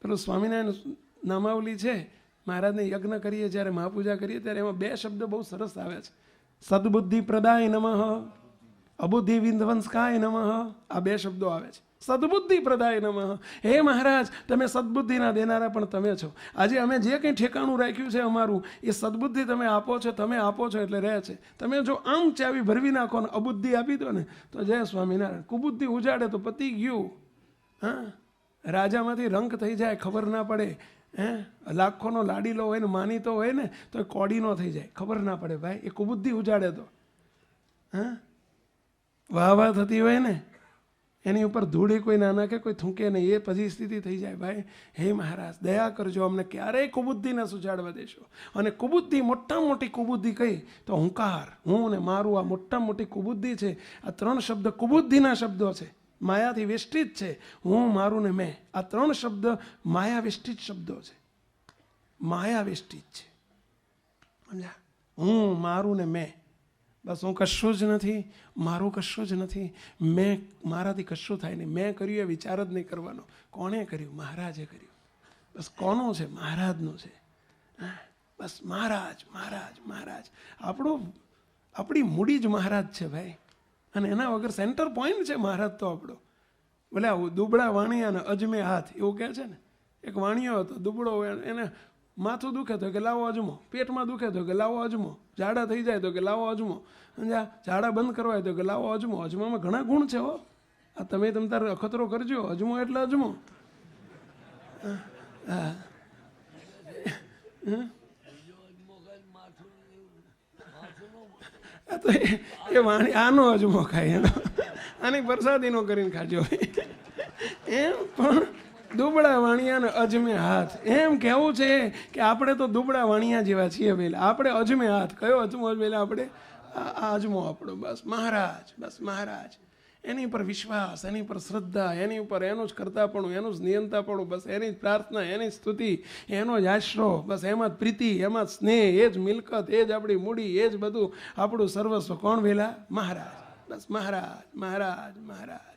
પેલું સ્વામિનારાયણ નામાવલી છે, મહારાજને યજ્ઞ કરીએ જ્યારે મહાપૂજા કરીએ ત્યારે એમાં 2 શબ્દ બહુ સરસ આવે છે. સદબુદ્ધિ પ્રદાય નમઃ, અબુદ્ધિ વિધ્વંસકાય નમઃ. આ 2 શબ્દો આવે છે. સદબુદ્ધિ પ્રદાય નમઃ. હે મહારાજ, તમે સદબુદ્ધિના દેનારા પણ તમે છો. આજે અમે જે કંઈ ઠેકાણું રાખ્યું છે અમારું, એ સદબુદ્ધિ તમે આપો છો એટલે રહે છે. તમે જો આમ ચાવી ભરવી નાખો ને અબુદ્ધિ આપી દો ને તો જય સ્વામિનારાયણ. કુબુદ્ધિ ઉજાડે તો પતી ગયું. હા, રાજામાંથી રંક થઈ જાય, ખબર ના પડે. લાખોનો લાડીલો હોય ને માનીતો હોય ને તો એ કોડીનો થઈ જાય, ખબર ના પડે ભાઈ. એ કુબુદ્ધિ ઉજાડે તો. વાહ થતી હોય ને એની ઉપર ધૂળી કોઈ ના નાખે, કોઈ થૂંકે નહીં, એ પછી સ્થિતિ થઈ જાય. ભાઈ હે મહારાજ, દયા કરજો, અમને ક્યારેય કુબુદ્ધિ ના સુજાડવા દેશો. અને કુબુદ્ધિ, મોટામાં મોટી કુબુદ્ધિ કઈ તો હુંકાર, હું ને મારું, આ મોટામાં મોટી કુબુદ્ધિ છે. આ 3 શબ્દ કુબુદ્ધિના શબ્દો છે, માયાથી વેષ્ટિત છે. હું, મારું ને મેં, આ 3 શબ્દ માયા વેષ્ટિત શબ્દો છે. માયા વેષ્ટિત છે, સમજ્યા? હું, મારું ને મેં, બસ. હું કશું જ નથી, મારું કશું જ નથી, મેં, મારાથી કશું થાય નહીં. મેં કર્યું એ વિચાર જ નહીં કરવાનો. કોણે કર્યું? મહારાજે કર્યું. બસ કોનું છે? મહારાજનું છે. બસ મહારાજ, મહારાજ, મહારાજ. આપણી મૂડી જ મહારાજ છે ભાઈ. અને એના વગર સેન્ટર પોઈન્ટ છે મહારાજ તો આપણો. ભલે દુબળા વાણિયા ને અજમે હાથ, એવું કહે છે ને. એક વાણિયો હતો દુબળો, એને માથું દુખે તો કે લાવો અજમો, પેટમાં દુખે તો કે લાવો અજમો, ઝાડા થઈ જાય તો કે લાવો અજમો, ઝાડા બંધ કરવા હોય તો કે લાવો અજમો. અજમામાં ઘણા ગુણ છે હો. આ તમે તારે અખતરો કરજો. અજમો એટલે અજમો. તો એ વાણી આનો અજમો ખાય, એનો આની પ્રસાદીનો કરીને ખાજો. એમ પણ દુબળા વાણિયાને અજમે હાથ, એમ કહેવું છે કે આપણે તો દુબળા વાણિયા જેવા છીએ પેલા. આપણે અજમે હાથ. કયો અજમો પેલા? આપણે આ અજમો આપણો. બસ મહારાજ, બસ મહારાજ. એની પર વિશ્વાસ, એની પર શ્રદ્ધા, એની ઉપર એનું જ કરતાપણું, એનું જ નિયંતાપણું, બસ એની જ પ્રાર્થના, એની જ સ્તુતિ, એનો જ આશરો, બસ એમાં જ પ્રીતિ, એમાં જ સ્નેહ, એ જ મિલકત, એ જ આપણી મૂડી, એ જ બધું આપણું સર્વસ્વ. કોણ વેલા? મહારાજ. બસ મહારાજ, મહારાજ, મહારાજ.